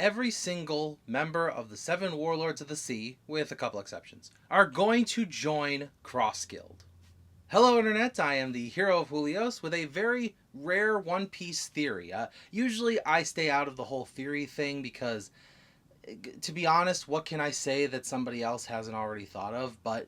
every single member of the 7 Warlords of the Sea, with a couple exceptions, are going to join Cross Guild. Hello Internet, I am the hero of Julios with a very rare One Piece theory. Usually I stay out of the whole theory thing because, to be honest, what can I say that somebody else hasn't already thought of? But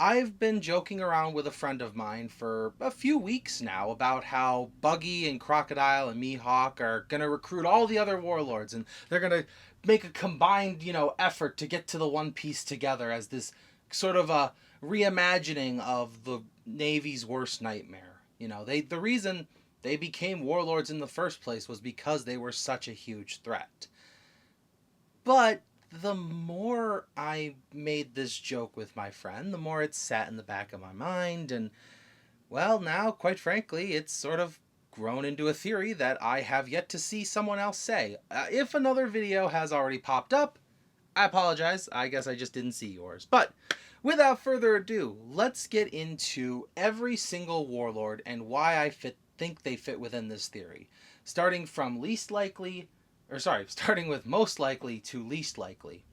I've been joking around with a friend of mine for a few weeks now about how Buggy and Crocodile and Mihawk are going to recruit all the other warlords and they're going to make a combined, effort to get to the One Piece together as this sort of a reimagining of the Navy's worst nightmare. The reason they became warlords in the first place was because they were such a huge threat. But the more I made this joke with my friend, the more it sat in the back of my mind, and, well, now, quite frankly, it's sort of grown into a theory that I have yet to see someone else say. If another video has already popped up, I apologize, I guess I just didn't see yours. But without further ado, let's get into every single warlord and why I think they fit within this theory, starting with most likely to least likely.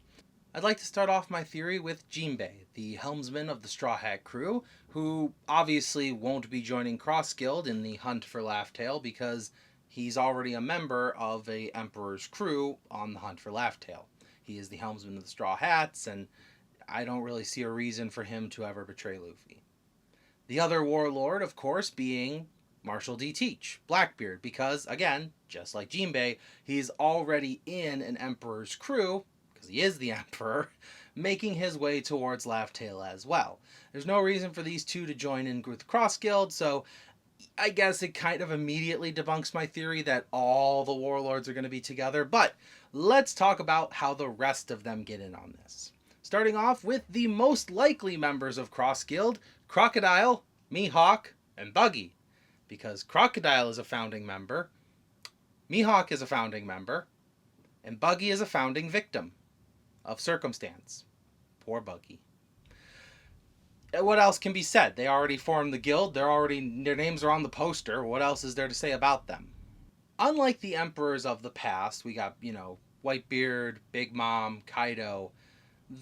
I'd like to start off my theory with Jinbei, the helmsman of the Straw Hat crew, who obviously won't be joining Cross Guild in the hunt for Laugh Tale because he's already a member of a Emperor's crew on the hunt for Laugh Tale. He is the helmsman of the Straw Hats, and I don't really see a reason for him to ever betray Luffy. The other warlord, of course, being Marshal D. Teach, Blackbeard, because, again, just like Jinbei, he's already in an Emperor's crew, because he is the Emperor, making his way towards Laugh Tale as well. There's no reason for these two to join in with Cross Guild, so I guess it kind of immediately debunks my theory that all the warlords are going to be together, but let's talk about how the rest of them get in on this. Starting off with the most likely members of Cross Guild, Crocodile, Mihawk, and Buggy. Because Crocodile is a founding member, Mihawk is a founding member, and Buggy is a founding victim of circumstance. Poor Buggy. What else can be said? They already formed the guild, their names are on the poster. What else is there to say about them? Unlike the emperors of the past, we got, Whitebeard, Big Mom, Kaido.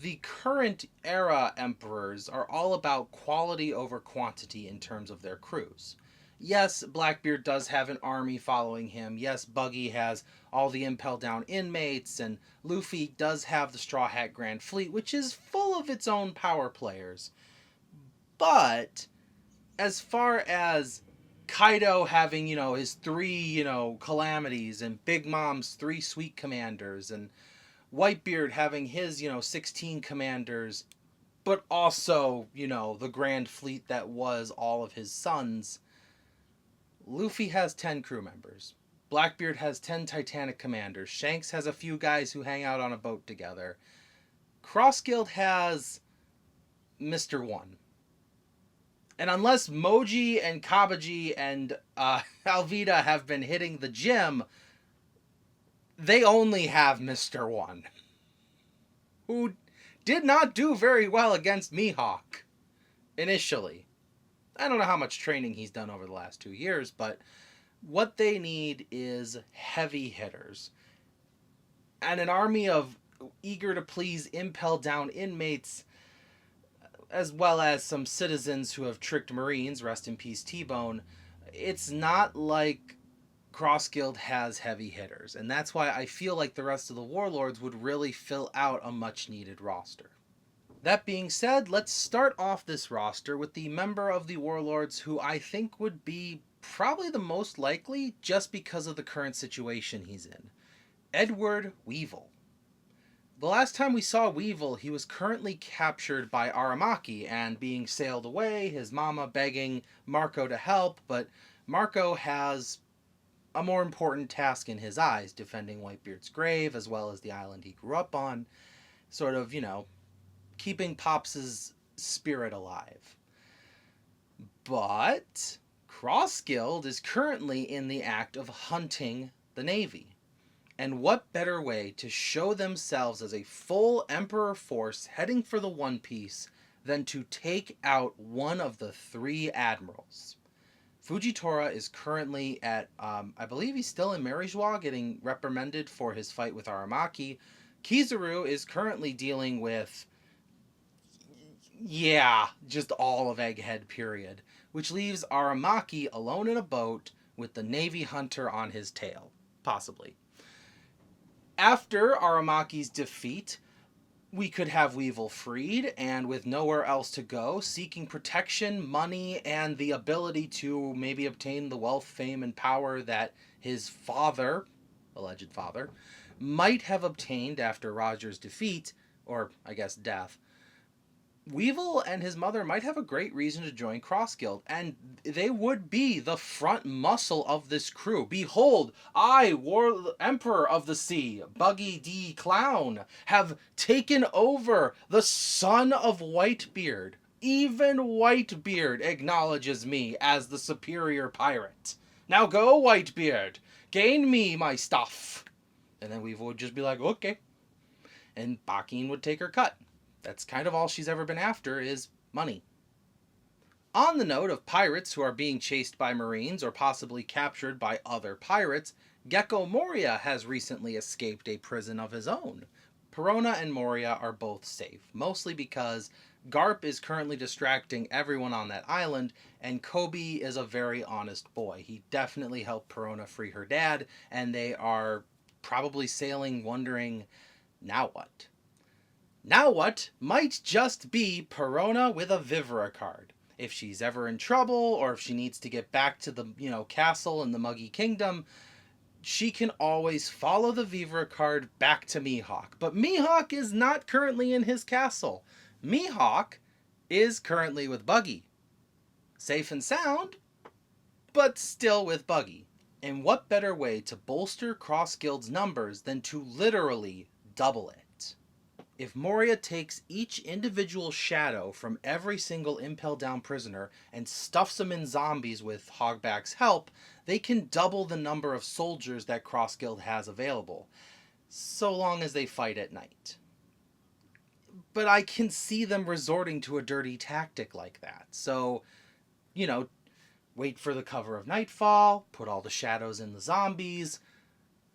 The current era emperors are all about quality over quantity in terms of their crews. Yes, Blackbeard does have an army following him. Yes, Buggy has all the Impel Down inmates, and Luffy does have the Straw Hat Grand Fleet, which is full of its own power players. But as far as Kaido having, his 3, calamities, and Big Mom's 3 sweet commanders, and Whitebeard having his, 16 commanders, but also, the Grand Fleet that was all of his sons, Luffy has 10 crew members. Blackbeard has 10 Titanic commanders. Shanks has a few guys who hang out on a boat together. Cross Guild has Mr. One. And unless Moji and Kabaji and Alvida have been hitting the gym, they only have Mr. One, who did not do very well against Mihawk initially. I don't know how much training he's done over the last 2 years, but what they need is heavy hitters. And an army of eager to please Impel Down inmates, as well as some citizens who have tricked Marines, rest in peace T-Bone. It's not like Cross Guild has heavy hitters, and that's why I feel like the rest of the warlords would really fill out a much needed roster. That being said, let's start off this roster with the member of the warlords who I think would be probably the most likely just because of the current situation he's in. Edward Weevil. The last time we saw Weevil, he was currently captured by Aramaki and being sailed away, his mama begging Marco to help, but Marco has a more important task in his eyes, defending Whitebeard's grave as well as the island he grew up on, sort of, keeping Pops' spirit alive. But Cross Guild is currently in the act of hunting the Navy. And what better way to show themselves as a full Emperor force heading for the One Piece than to take out one of the 3 admirals? Fujitora is currently at, I believe he's still in Marijois, getting reprimanded for his fight with Aramaki. Kizaru is currently dealing with, yeah, just all of Egghead, period. Which leaves Aramaki alone in a boat with the Navy Hunter on his tail. Possibly. After Aramaki's defeat, we could have Weevil freed, and with nowhere else to go, seeking protection, money, and the ability to maybe obtain the wealth, fame, and power that his father, alleged father, might have obtained after Roger's defeat, or I guess death. Weevil and his mother might have a great reason to join Cross Guild, and they would be the front muscle of this crew. Behold, I, Emperor of the Sea, Buggy D. Clown, have taken over the son of Whitebeard. Even Whitebeard acknowledges me as the superior pirate. Now go, Whitebeard, gain me my stuff. And then Weevil would just be like, okay. And Bakin would take her cut. That's kind of all she's ever been after, is money. On the note of pirates who are being chased by Marines or possibly captured by other pirates, Gecko Moria has recently escaped a prison of his own. Perona and Moria are both safe, mostly because Garp is currently distracting everyone on that island, and Kobe is a very honest boy. He definitely helped Perona free her dad, and they are probably sailing wondering, now what? Now what might just be Perona with a Vivera card. If she's ever in trouble, or if she needs to get back to the, castle in the Muggy Kingdom, she can always follow the Vivera card back to Mihawk. But Mihawk is not currently in his castle. Mihawk is currently with Buggy. Safe and sound, but still with Buggy. And what better way to bolster Cross Guild's numbers than to literally double it? If Moria takes each individual shadow from every single impelled down prisoner and stuffs them in zombies with Hogback's help, they can double the number of soldiers that Cross Guild has available, so long as they fight at night. But I can see them resorting to a dirty tactic like that. So, wait for the cover of nightfall, put all the shadows in the zombies,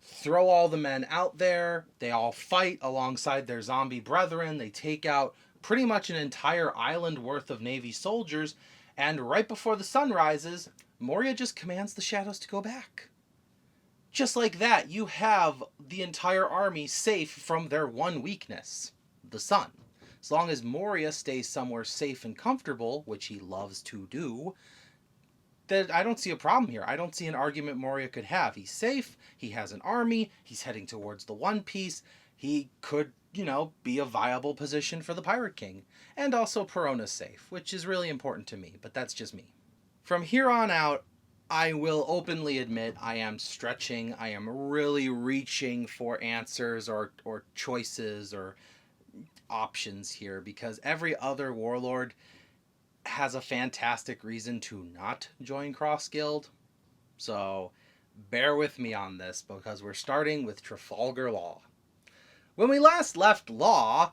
throw all the men out there, they all fight alongside their zombie brethren, they take out pretty much an entire island worth of Navy soldiers, and right before the sun rises, Moria just commands the shadows to go back. Just like that, you have the entire army safe from their one weakness, the sun. As long as Moria stays somewhere safe and comfortable, which he loves to do, that I don't see a problem here. I don't see an argument Moria could have. He's safe, he has an army, he's heading towards the One Piece, he could, be a viable position for the Pirate King. And also Perona's safe, which is really important to me, but that's just me. From here on out, I will openly admit I am stretching, I am really reaching for answers or choices or options here, because every other warlord has a fantastic reason to not join Cross Guild. So bear with me on this, because we're starting with Trafalgar Law. When we last left Law,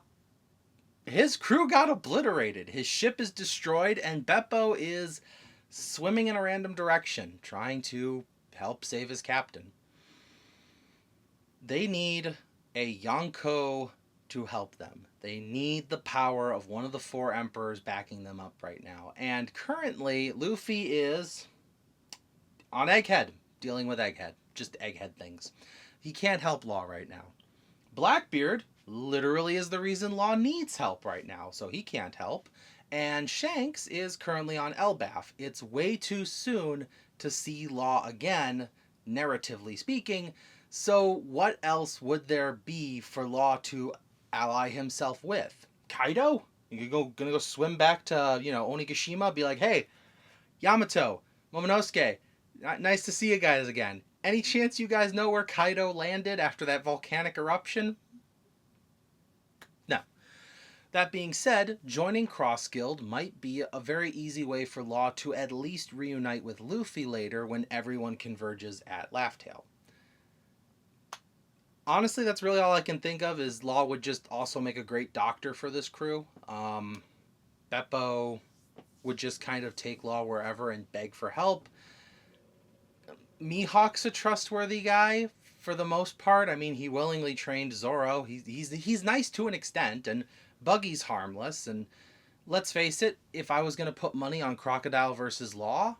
his crew got obliterated. His ship is destroyed, and Beppo is swimming in a random direction, trying to help save his captain. They need a Yonko to help them. They need the power of one of the four emperors backing them up right now. And currently, Luffy is on Egghead, dealing with Egghead. Just Egghead things. He can't help Law right now. Blackbeard literally is the reason Law needs help right now, so he can't help. And Shanks is currently on Elbaf. It's way too soon to see Law again, narratively speaking. So what else would there be for Law to ally himself with? Kaido? Gonna go swim back to, Onigashima, be like, hey, Yamato, Momonosuke, nice to see you guys again. Any chance you guys know where Kaido landed after that volcanic eruption? No. That being said, joining Cross Guild might be a very easy way for Law to at least reunite with Luffy later when everyone converges at Laugh-Tale. Honestly, that's really all I can think of, is Law would just also make a great doctor for this crew. Beppo, would just kind of take law wherever and beg for help. Mihawk's a trustworthy guy for the most part. I mean, he willingly trained Zoro. He's nice to an extent, and Buggy's harmless. And let's face it, if I was going to put money on Crocodile versus Law,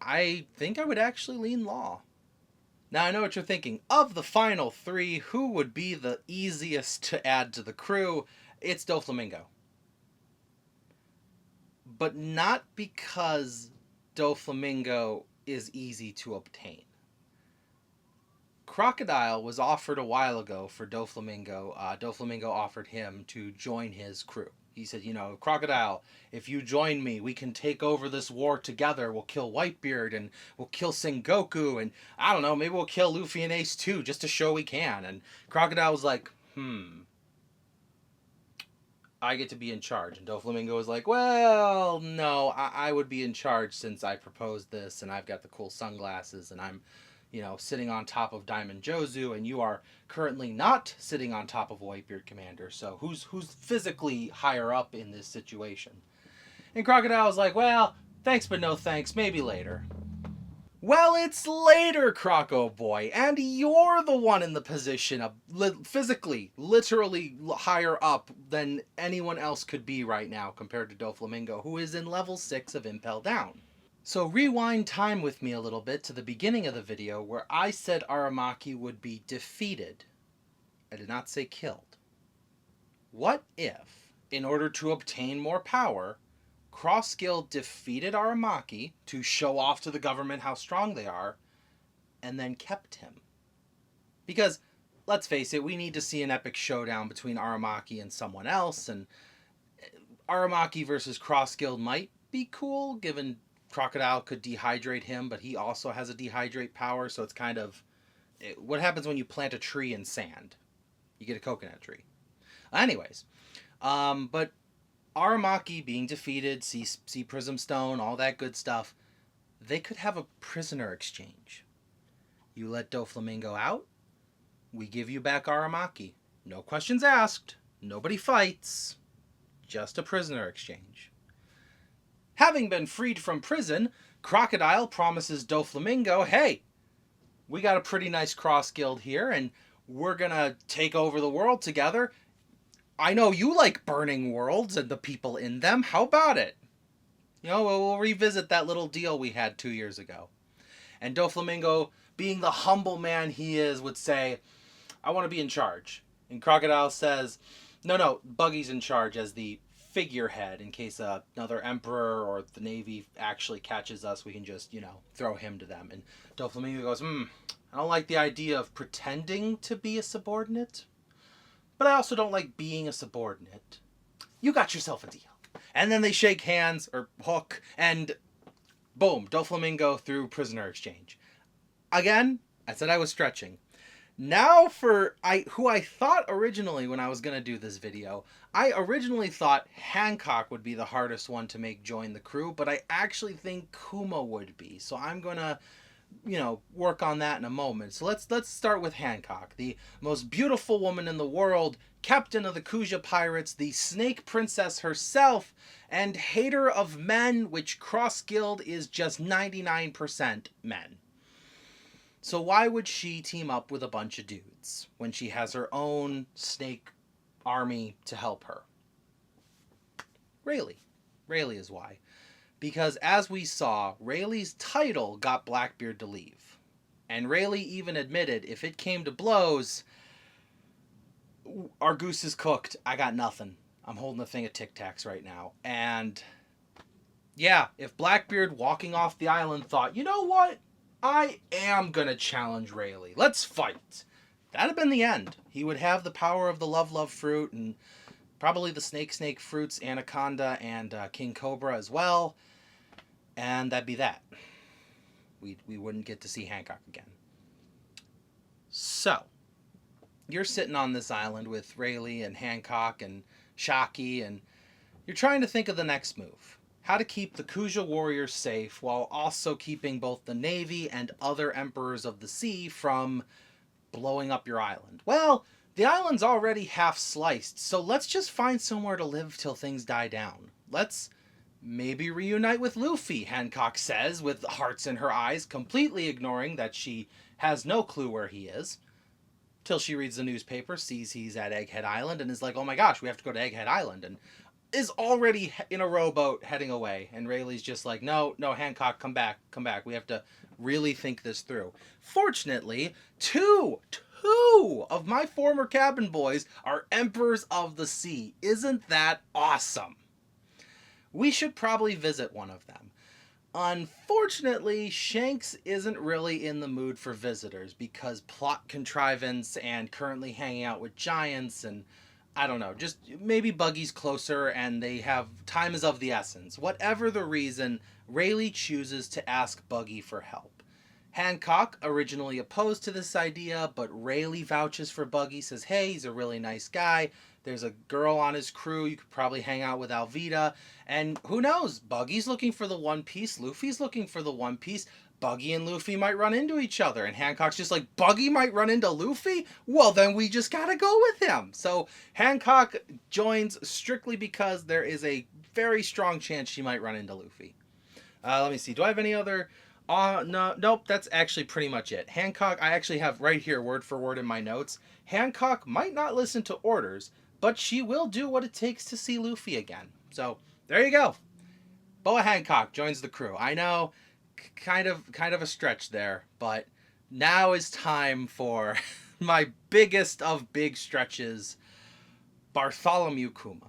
I think I would actually lean Law. Now, I know what you're thinking. Of the final three, who would be the easiest to add to the crew? It's Doflamingo. But not because Doflamingo is easy to obtain. Crocodile was offered a while ago for Doflamingo. Doflamingo offered him to join his crew. He said, you know, Crocodile, if you join me, we can take over this war together. We'll kill Whitebeard and we'll kill Sengoku and I don't know, maybe we'll kill Luffy and Ace too, just to show we can. And Crocodile was like, I get to be in charge. And Doflamingo was like, well, no, I would be in charge since I proposed this and I've got the cool sunglasses and I'm, you know, sitting on top of Diamond Jozu, and you are currently not sitting on top of Whitebeard Commander, so who's physically higher up in this situation? And Crocodile's like, well, thanks but no thanks, maybe later. Well, it's later, Croco boy, and you're the one in the position of physically, literally higher up than anyone else could be right now compared to Doflamingo, who is in level 6 of Impel Down. So rewind time with me a little bit to the beginning of the video where I said Aramaki would be defeated. I did not say killed. What if, in order to obtain more power, Cross Guild defeated Aramaki to show off to the government how strong they are, and then kept him? Because, let's face it, we need to see an epic showdown between Aramaki and someone else, and Aramaki versus Cross Guild might be cool, given Crocodile could dehydrate him, but he also has a dehydrate power, so it's kind of... what happens when you plant a tree in sand? You get a coconut tree. Anyways, but Aramaki being defeated, see Prism Stone, all that good stuff, they could have a prisoner exchange. You let Doflamingo out, we give you back Aramaki. No questions asked, nobody fights, just a prisoner exchange. Having been freed from prison, Crocodile promises Doflamingo, hey, we got a pretty nice cross guild here, and we're gonna take over the world together. I know you like burning worlds and the people in them. How about it? You know, we'll revisit that little deal we had 2 years ago. And Doflamingo, being the humble man he is, would say, I want to be in charge. And Crocodile says, no, Buggy's in charge as the figurehead in case another emperor or the navy actually catches us. We can just, you know, throw him to them. And Doflamingo goes, I don't like the idea of pretending to be a subordinate, but I also don't like being a subordinate. You got yourself a deal. And then they shake hands, or hook, and boom, Doflamingo through prisoner exchange. Again, I said I was stretching. Now for who I thought originally when I was going to do this video, I originally thought Hancock would be the hardest one to make join the crew, but I actually think Kuma would be. So I'm going to, you know, work on that in a moment. So let's start with Hancock, the most beautiful woman in the world, captain of the Kuja Pirates, the Snake Princess herself, and hater of men, which Cross Guild is just 99% men. So why would she team up with a bunch of dudes when she has her own snake army to help her? Rayleigh. Rayleigh is why. Because as we saw, Rayleigh's title got Blackbeard to leave. And Rayleigh even admitted, if it came to blows, our goose is cooked. I got nothing. I'm holding a thing of Tic Tacs right now. And yeah, if Blackbeard walking off the island thought, you know what? I am going to challenge Rayleigh. Let's fight. That'd have been the end. He would have the power of the Love fruit and probably the snake fruits, Anaconda and King Cobra as well. And that'd be that. We wouldn't get to see Hancock again. So, you're sitting on this island with Rayleigh and Hancock and Shaki, and you're trying to think of the next move. How to keep the Kuja warriors safe while also keeping both the Navy and other emperors of the sea from blowing up your island. Well, the island's already half sliced, so let's just find somewhere to live till things die down. Let's Maybe reunite with Luffy, Hancock says, with hearts in her eyes, completely ignoring that she has no clue where he is. Till she reads the newspaper, sees he's at Egghead Island, and is like, oh my gosh, we have to go to Egghead Island, and is already in a rowboat heading away. And Rayleigh's just like, no, Hancock, come back. We have to really think this through. Fortunately, two of my former cabin boys are Emperors of the Sea. Isn't that awesome? We should probably visit one of them. Unfortunately, Shanks isn't really in the mood for visitors because plot contrivance and currently hanging out with giants, and I don't know, just maybe Buggy's closer and they have time is of the essence. Whatever the reason, Rayleigh chooses to ask Buggy for help. Hancock, originally opposed to this idea, but Rayleigh vouches for Buggy, says, hey, he's a really nice guy. There's a girl on his crew. You could probably hang out with Alvida. And who knows? Buggy's looking for the One Piece. Luffy's looking for the One Piece. Buggy and Luffy might run into each other. And Hancock's just like, Buggy might run into Luffy? Well, then we just gotta go with him. So Hancock joins strictly because there is a very strong chance she might run into Luffy. Let me see. Do I have any other... no, nope, that's actually pretty much it. Hancock, I actually have right here, word for word in my notes. Hancock might not listen to orders, but she will do what it takes to see Luffy again. So, there you go. Boa Hancock joins the crew. I know, kind of a stretch there, but now is time for my biggest of big stretches, Bartholomew Kuma.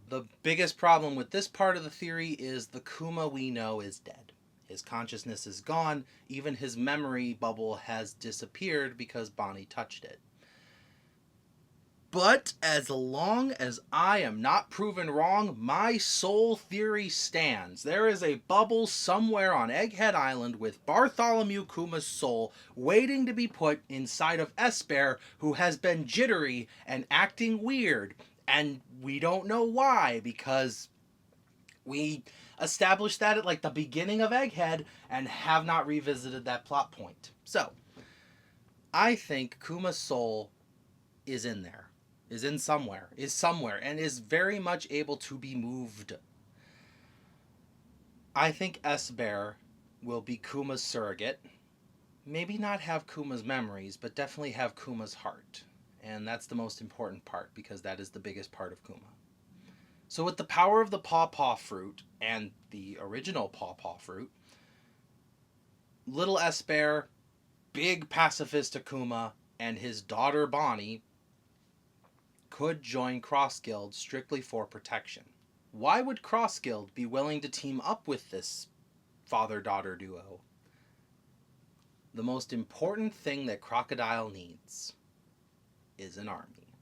The biggest problem with this part of the theory is the Kuma we know is dead. His consciousness is gone. Even his memory bubble has disappeared because Bonnie touched it. But as long as I am not proven wrong, my soul theory stands. There is a bubble somewhere on Egghead Island with Bartholomew Kuma's soul waiting to be put inside of Esper, who has been jittery and acting weird. And we don't know why, because we established that at like the beginning of Egghead and have not revisited that plot point. So, I think Kuma's soul is in there, is somewhere, and is very much able to be moved. I think Esber will be Kuma's surrogate. Maybe not have Kuma's memories, but definitely have Kuma's heart. And that's the most important part, because that is the biggest part of Kuma. So with the power of the pawpaw fruit and the original pawpaw fruit, little Esper, big pacifist Akuma, and his daughter Bonnie could join Cross Guild strictly for protection. Why would Cross Guild be willing to team up with this father-daughter duo? The most important thing that Crocodile needs is an army.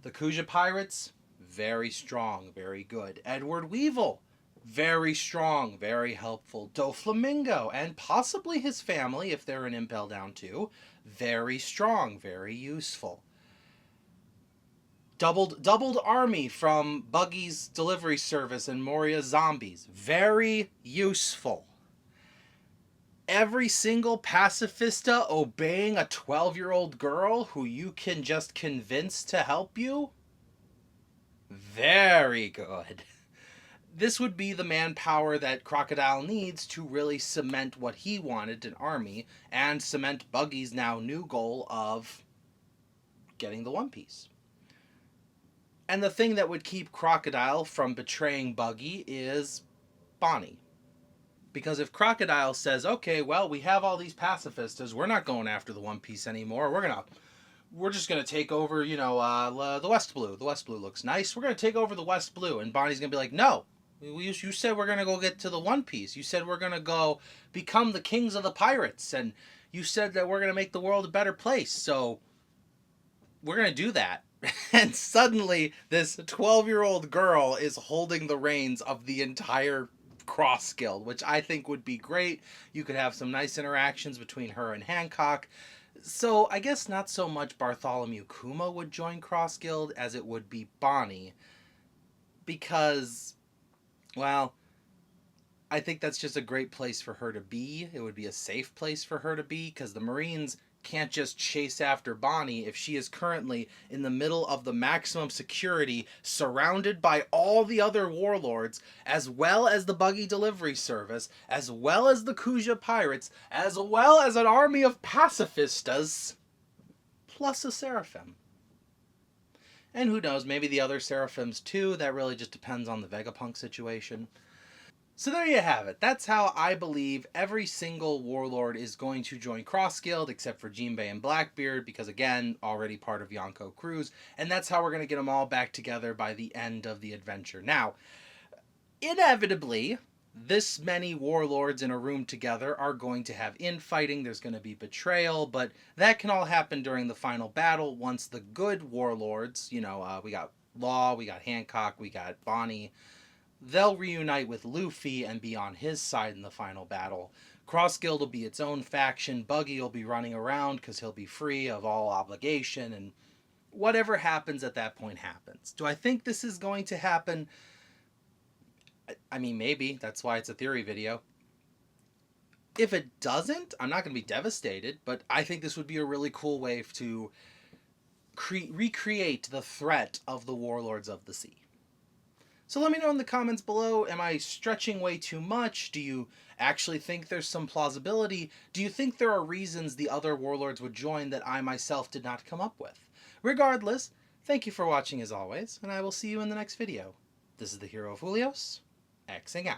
The Kuja Pirates, very strong, very good. Edward Weevil, very strong, very helpful. Doflamingo, and possibly his family, if they're an Impel Down too, very strong, very useful. Doubled army from Buggy's delivery service and Moria's zombies, very useful. Every single pacifista obeying a 12-year-old girl who you can just convince to help you, very good. This would be the manpower that Crocodile needs to really cement what he wanted, an army, and cement Buggy's now new goal of getting the One Piece. And the thing that would keep Crocodile from betraying Buggy is Bonnie. Because if Crocodile says, okay, well, we have all these pacifistas, we're not going after the One Piece anymore, we're just going to take over, the West Blue. The West Blue looks nice. We're going to take over the West Blue. And Bonnie's going to be like, no, you said we're going to go get to the One Piece. You said we're going to go become the kings of the pirates. And you said that we're going to make the world a better place. So we're going to do that. And suddenly this 12-year-old girl is holding the reins of the entire Cross Guild, which I think would be great. You could have some nice interactions between her and Hancock. So I guess not so much Bartholomew Kuma would join Cross Guild as it would be Bonnie. Because, well, I think that's just a great place for her to be. It would be a safe place for her to be because the Marines can't just chase after Bonnie if she is currently in the middle of the maximum security, surrounded by all the other warlords, as well as the buggy delivery service, as well as the Kuja pirates, as well as an army of pacifistas, plus a seraphim. And who knows, maybe the other seraphims too. That really just depends on the Vegapunk situation. So there you have it. That's how I believe every single warlord is going to join Cross Guild, except for Jinbei and Blackbeard, because again, already part of Yonko Crew's, and that's how we're going to get them all back together by the end of the adventure. Now, inevitably, this many warlords in a room together are going to have infighting, there's going to be betrayal, but that can all happen during the final battle once the good warlords, we got Law, we got Hancock, we got Bonnie, they'll reunite with Luffy and be on his side in the final battle. Cross Guild will be its own faction, Buggy will be running around because he'll be free of all obligation, and whatever happens at that point happens. Do I think this is going to happen? I mean, maybe. That's why it's a theory video. If it doesn't, I'm not going to be devastated, but I think this would be a really cool way to recreate the threat of the Warlords of the Sea. So let me know in the comments below, am I stretching way too much? Do you actually think there's some plausibility? Do you think there are reasons the other warlords would join that I myself did not come up with? Regardless, thank you for watching as always, and I will see you in the next video. This is the Hero of Julios, Xing out.